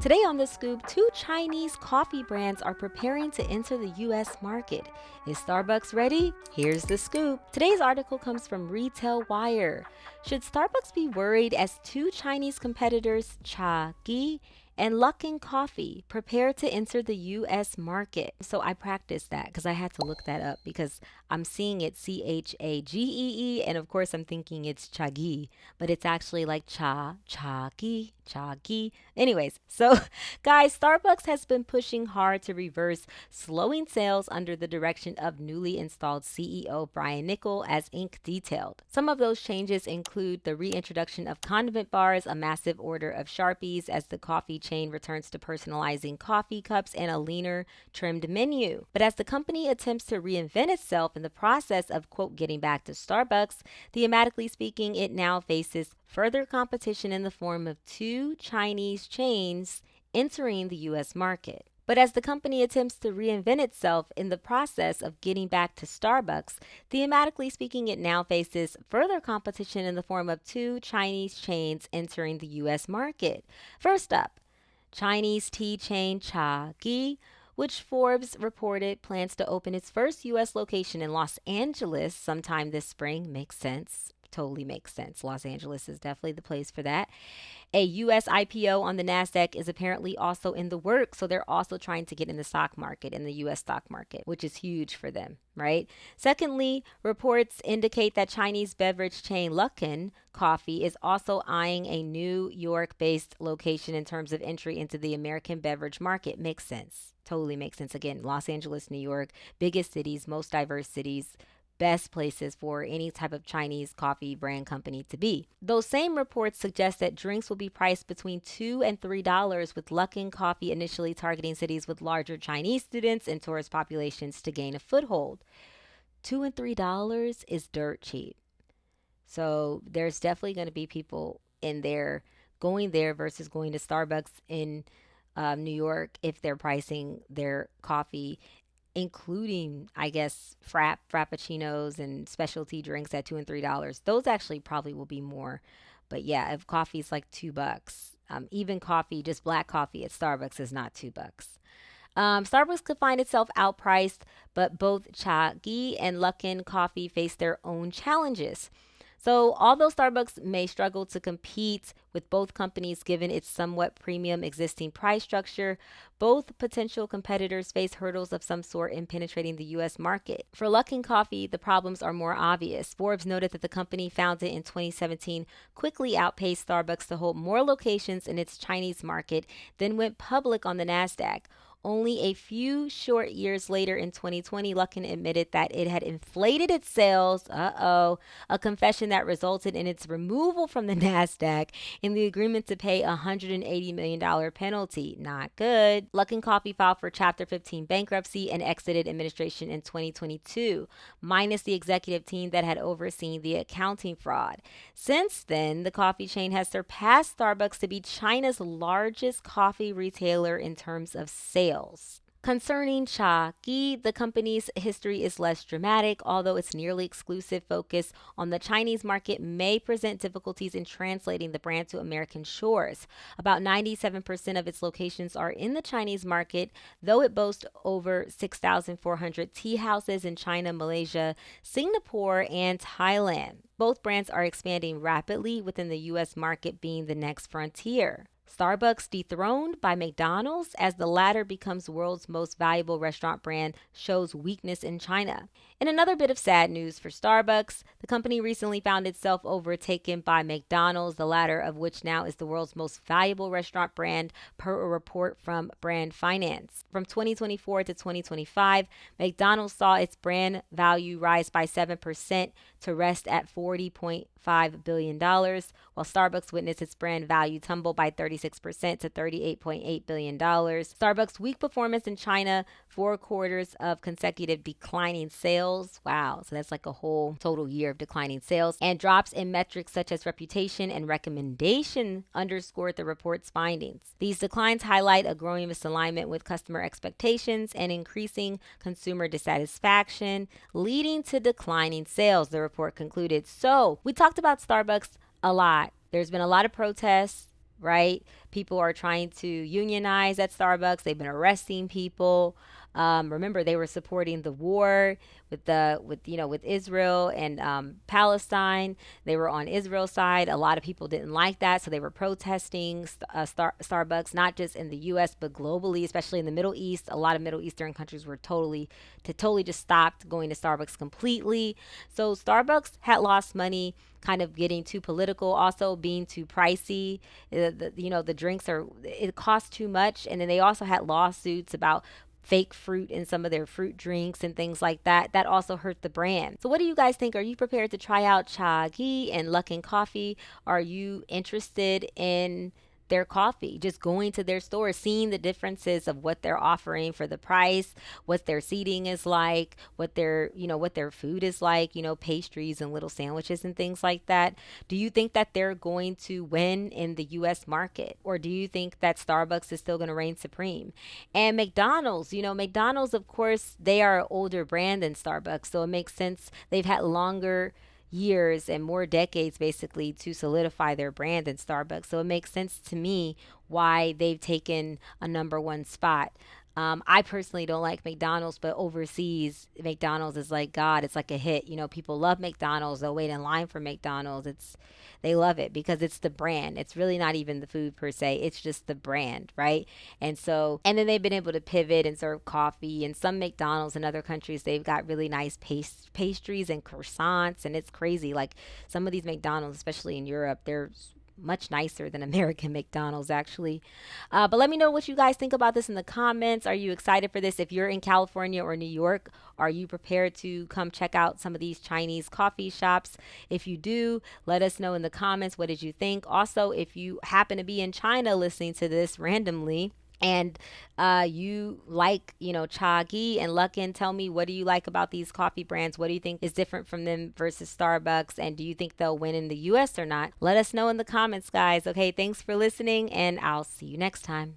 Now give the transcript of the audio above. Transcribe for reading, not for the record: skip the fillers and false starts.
Today on The Scoop, two Chinese coffee brands are preparing to enter the US market. Is Starbucks ready? Here's the scoop. Today's article comes from Retail Wire. Should Starbucks be worried as two Chinese competitors, Chagee and Luckin Coffee, prepare to enter the US market? So I practiced that because I had to look that up because I'm seeing it Chagee, and of course I'm thinking it's Chagee, but it's actually like Chagee. Anyways, so guys, Starbucks has been pushing hard to reverse slowing sales under the direction of newly installed CEO Brian Niccol, as Inc. detailed. Some of those changes include the reintroduction of condiment bars, a massive order of Sharpies as the coffee chain returns to personalizing coffee cups, and a leaner, trimmed menu. But as the company attempts to reinvent itself in the process of, quote, getting back to Starbucks, thematically speaking, it now faces further competition in the form of two Chinese chains entering the US market. But as the company attempts to reinvent itself in the process of getting back to Starbucks, thematically speaking, it now faces further competition in the form of two Chinese chains entering the US market. First up, Chinese tea chain Chagee, which Forbes reported plans to open its first U.S. location in Los Angeles sometime this spring. Makes sense. Totally makes sense. Los Angeles is definitely the place for that. A U.S. IPO on the NASDAQ is apparently also in the works. So they're also trying to get in the stock market, in the U.S. stock market, which is huge for them, right? Secondly, reports indicate that Chinese beverage chain Luckin Coffee is also eyeing a New York based location in terms of entry into the American beverage market. Makes sense. Totally makes sense. Again, Los Angeles, New York, biggest cities, most diverse cities, best places for any type of Chinese coffee brand company to be. Those same reports suggest that drinks will be priced between $2 and $3, with Luckin Coffee initially targeting cities with larger Chinese students and tourist populations to gain a foothold. $2 and $3 is dirt cheap. So there's definitely going to be people in there going there versus going to Starbucks in New York if they're pricing their coffee, including, I guess, frappuccinos and specialty drinks at $2 and $3. Those actually probably will be more. But yeah, if coffee's like $2, even coffee, just black coffee at Starbucks is not $2. Starbucks could find itself outpriced, but both Chagee and Luckin Coffee face their own challenges. So, although Starbucks may struggle to compete with both companies given its somewhat premium existing price structure, both potential competitors face hurdles of some sort in penetrating the U.S. market. For Luckin Coffee, the problems are more obvious. Forbes noted that the company, founded in 2017, quickly outpaced Starbucks to hold more locations in its Chinese market, then went public on the NASDAQ. Only a few short years later in 2020, Luckin admitted that it had inflated its sales, a confession that resulted in its removal from the NASDAQ and the agreement to pay a $180 million penalty. Not good. Luckin Coffee filed for Chapter 15 bankruptcy and exited administration in 2022, minus the executive team that had overseen the accounting fraud. Since then, the coffee chain has surpassed Starbucks to be China's largest coffee retailer in terms of sales. Concerning Chagee, the company's history is less dramatic, although its nearly exclusive focus on the Chinese market may present difficulties in translating the brand to American shores. About 97% of its locations are in the Chinese market, though it boasts over 6,400 tea houses in China, Malaysia, Singapore, and Thailand. Both brands are expanding rapidly, within the U.S. market being the next frontier. Starbucks dethroned by McDonald's as the latter becomes the world's most valuable restaurant brand shows weakness in China. In another bit of sad news for Starbucks, the company recently found itself overtaken by McDonald's, the latter of which now is the world's most valuable restaurant brand per a report from Brand Finance. From 2024 to 2025, McDonald's saw its brand value rise by 7% to rest at $40.5 billion, while Starbucks witnessed its brand value tumble by 36% to $38.8 billion. Starbucks' weak performance in China, 4 quarters of consecutive declining sales. Wow, so that's like a whole total year of declining sales. And drops in metrics such as reputation and recommendation underscored the report's findings. These declines highlight a growing misalignment with customer expectations and increasing consumer dissatisfaction, leading to declining sales, the report concluded. So, we talked about Starbucks a lot. There's been a lot of protests, right? People are trying to unionize at Starbucks. They've been arresting people. Remember, they were supporting the war with Israel and Palestine. They were on Israel's side. A lot of people didn't like that, so they were protesting Starbucks, not just in the U.S. but globally, especially in the Middle East. A lot of Middle Eastern countries were totally just stopped going to Starbucks completely. So Starbucks had lost money, kind of getting too political, also being too pricey. The drinks it costs too much, and then they also had lawsuits about fake fruit in some of their fruit drinks and things like that. That also hurt the brand. So what do you guys think? Are you prepared to try out Chagee and Luckin Coffee? Are you interested in their coffee, just going to their store, seeing the differences of what they're offering for the price, what their seating is like, what their food is like, pastries and little sandwiches and things like that? Do you think that they're going to win in the US market, or do you think that Starbucks is still going to reign supreme? And McDonald's, of course, they are an older brand than Starbucks, so it makes sense. They've had longer years and more decades basically to solidify their brand than Starbucks. So it makes sense to me why they've taken a number one spot. I personally don't like McDonald's, but overseas, McDonald's is like God. It's like a hit. People love McDonald's. They'll wait in line for McDonald's. They love it because it's the brand. It's really not even the food per se. It's just the brand, right? And then they've been able to pivot and serve coffee. And some McDonald's in other countries, they've got really nice pastries and croissants, and it's crazy. Like some of these McDonald's, especially in Europe, they're much nicer than American McDonald's, actually. But let me know what you guys think about this in the comments. Are you excited for this? If you're in California or New York, are you prepared to come check out some of these Chinese coffee shops? If you do, let us know in the comments. What did you think? Also, if you happen to be in China listening to this randomly, and you like, Chagee and Luckin, tell me, what do you like about these coffee brands? What do you think is different from them versus Starbucks? And do you think they'll win in the US or not? Let us know in the comments, guys. Okay, thanks for listening, and I'll see you next time.